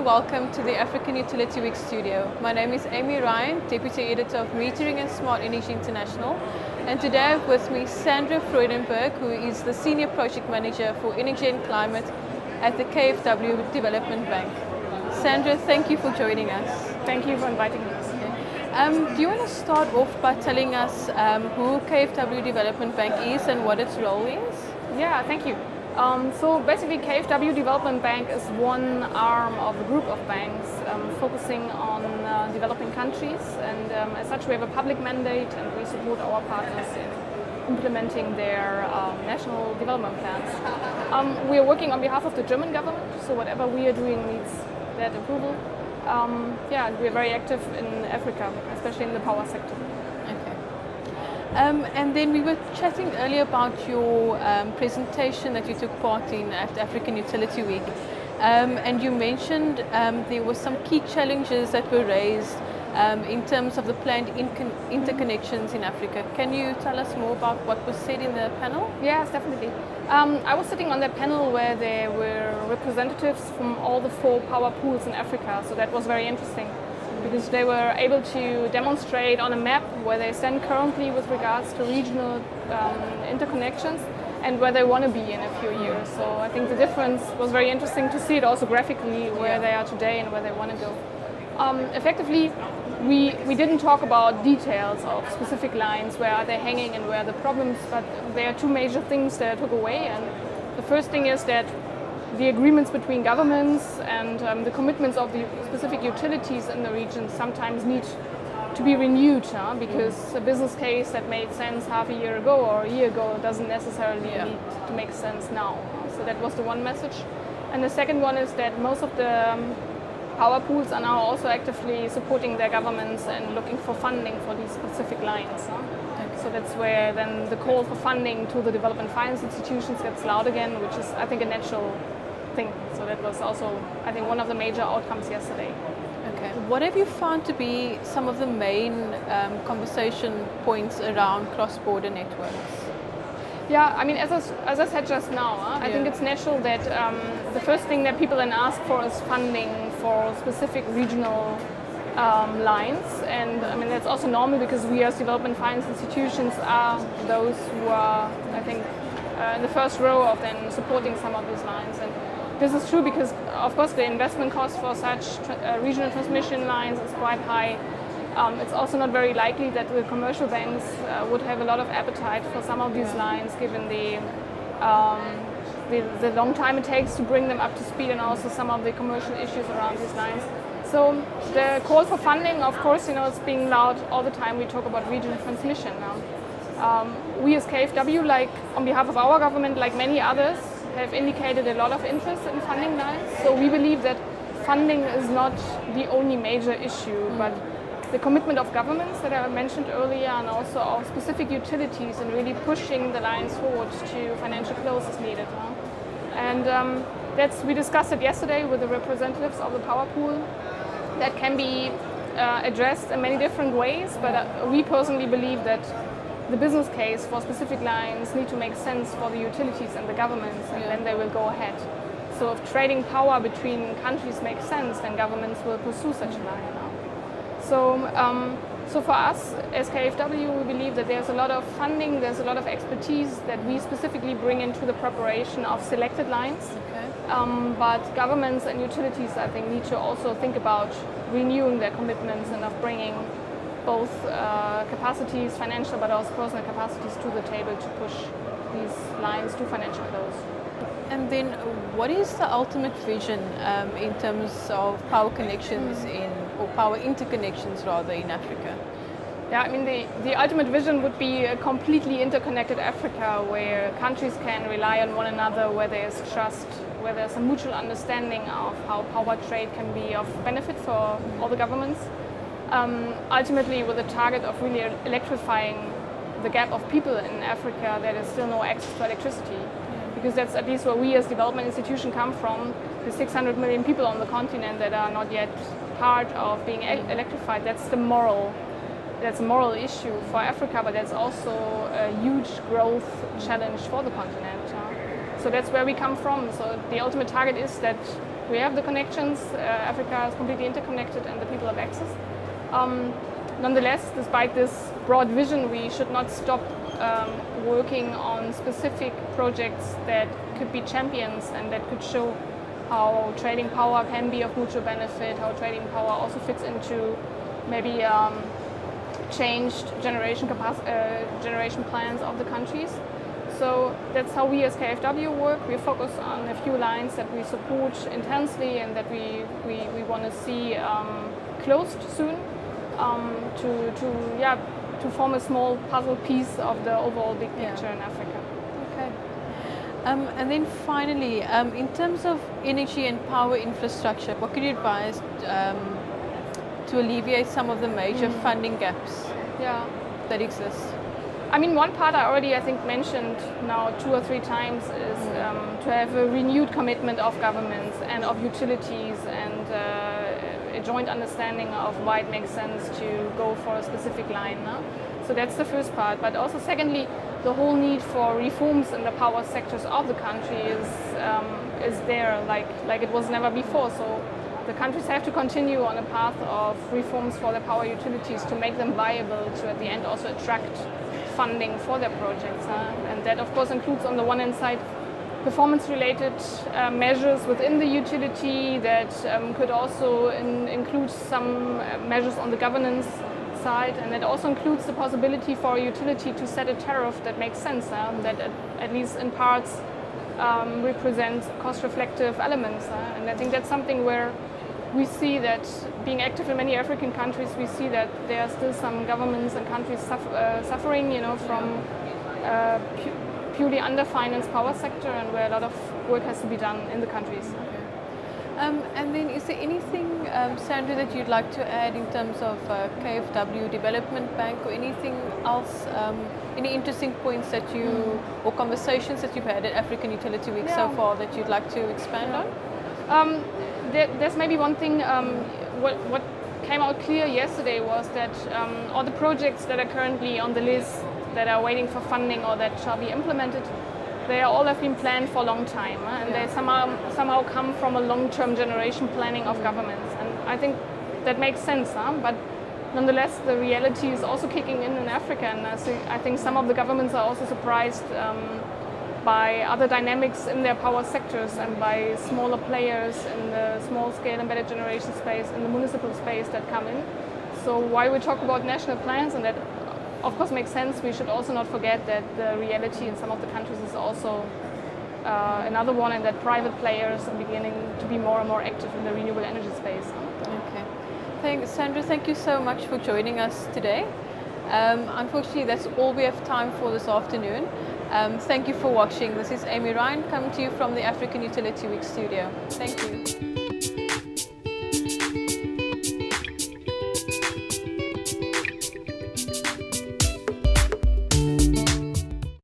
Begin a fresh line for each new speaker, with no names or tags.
and welcome to the African Utility Week studio. My name is Amy Ryan, Deputy Editor of Metering and Smart Energy International, and today I have with me Sandra Freudenberg, who is the Senior Project Manager for Energy and Climate at the KfW Development Bank. Sandra, thank you for joining us.
Thank you for inviting me.
Do you want to start off by telling us who KfW Development Bank is and what its role is?
Yeah, thank you. So basically KfW Development Bank is one arm of a group of banks focusing on developing countries, and as such we have a public mandate and we support our partners in implementing their national development plans. We are working on behalf of the German government, so whatever we are doing needs that approval. We are very active in Africa, especially in the power sector.
Okay. And then we were chatting earlier about your presentation that you took part in at African Utility Week. And you mentioned there were some key challenges that were raised in terms of the planned interconnections in Africa. Can you tell us more about what was said in the panel?
Yes, definitely. I was sitting on that panel where there were representatives from all the 4 power pools in Africa, so that was very interesting because they were able to demonstrate on a map where they stand currently with regards to regional interconnections and where they want to be in a few years. So I think the difference was very interesting to see it also graphically where they are today and where they want to go. Effectively, we didn't talk about details of specific lines, where are they hanging and where are the problems, but there are 2 major things that I took away. And the first thing is that the agreements between governments and the commitments of the specific utilities in the region sometimes need to be renewed, because a business case that made sense half a year ago or a year ago doesn't necessarily need to make sense now. So that was the one message. And the second one is that most of the power pools are now also actively supporting their governments and looking for funding for these specific lines. So that's where then the call for funding to the development finance institutions gets loud again, which is, I think, a natural thing. So that was also, I think, one of the major outcomes yesterday.
Okay. What have you found to be some of the main conversation points around cross-border networks?
Yeah, I mean, as I said just now, I think it's natural that the first thing that people then ask for is funding for specific regional lines. And I mean, that's also normal because we as development finance institutions are those who are, I think, in the first row of then supporting some of these lines. And this is true because, of course, the investment cost for such regional transmission lines is quite high. It's also not very likely that the commercial banks would have a lot of appetite for some of these lines, given the long time it takes to bring them up to speed and also some of the commercial issues around these lines. So the call for funding, of course, it's being loud all the time. We talk about regional transmission now. We as KfW, like on behalf of our government, like many others, have indicated a lot of interest in funding lines. So we believe that funding is not the only major issue, but the commitment of governments that I mentioned earlier and also of specific utilities and really pushing the lines forward to financial close is needed. And we discussed it yesterday with the representatives of the power pool. That can be addressed in many different ways, but we personally believe that the business case for specific lines need to make sense for the utilities and the governments, and then they will go ahead. So if trading power between countries makes sense, then governments will pursue such a line. So for us as KfW, we believe that there's a lot of funding, there's a lot of expertise that we specifically bring into the preparation of selected lines. Okay. But governments and utilities, I think, need to also think about renewing their commitments and of bringing both capacities, financial but also personal capacities, to the table to push these lines to financial close.
And then what is the ultimate vision in terms of power connections or power interconnections rather in Africa?
Yeah, I mean, the ultimate vision would be a completely interconnected Africa where countries can rely on one another, where there's trust, where there's a mutual understanding of how power trade can be of benefit for all the governments. Ultimately with the target of really electrifying the gap of people in Africa that is still no access to electricity. Because that's at least where we as development institution come from, the 600 million people on the continent that are not yet part of being electrified. That's a moral issue for Africa, but that's also a huge growth challenge for the continent. So that's where we come from. So the ultimate target is that We have the connections. Africa is completely interconnected, and the people have access. Nonetheless, despite this broad vision, we should not stop working on specific projects that could be champions and that could show how trading power can be of mutual benefit, how trading power also fits into maybe changed generation plans of the countries. So that's how we as KfW work. We focus on a few lines that we support intensely and that we want to see closed soon to form a small puzzle piece of the overall big picture in Africa.
Okay. And then finally, in terms of energy and power infrastructure, what could you advise to alleviate some of the major funding gaps that exist?
I mean, one part I already, I think, mentioned now 2 or 3 times is to have a renewed commitment of governments and of utilities and a joint understanding of why it makes sense to go for a specific line. No? So that's the first part. But also, secondly, the whole need for reforms in the power sectors of the country is there, like it was never before. So the countries have to continue on a path of reforms for their power utilities to make them viable, to at the end also attract funding for their projects. And that, of course, includes on the one hand side performance-related measures within the utility that could also include some measures on the governance side, and it also includes the possibility for a utility to set a tariff that makes sense, that at least in parts represents cost-reflective elements. And I think that's something where we see that being active in many African countries, we see that there are still some governments and countries suffering, from purely underfinanced power sector, and where a lot of work has to be done in the countries.
And then is there anything, Sandra, that you'd like to add in terms of KfW Development Bank or anything else, any interesting points that you, or conversations that you've had at African Utility Week so far that you'd like to expand on?
There's maybe one thing, what came out clear yesterday was that all the projects that are currently on the list that are waiting for funding or that shall be implemented, they all have been planned for a long time, and they somehow come from a long-term generation planning of governments. And I think that makes sense, but nonetheless the reality is also kicking in Africa, and I think some of the governments are also surprised by other dynamics in their power sectors and by smaller players in the small-scale embedded generation space, in the municipal space that come in. So while we talk about national plans, and that of course makes sense, we should also not forget that the reality in some of the countries is also another one, and that private players are beginning to be more and more active in the renewable energy space.
Okay. Thanks, Sandra. Thank you so much for joining us today. Unfortunately, that's all we have time for this afternoon. Thank you for watching. This is Amy Ryan coming to you from the African Utility Week studio. Thank you.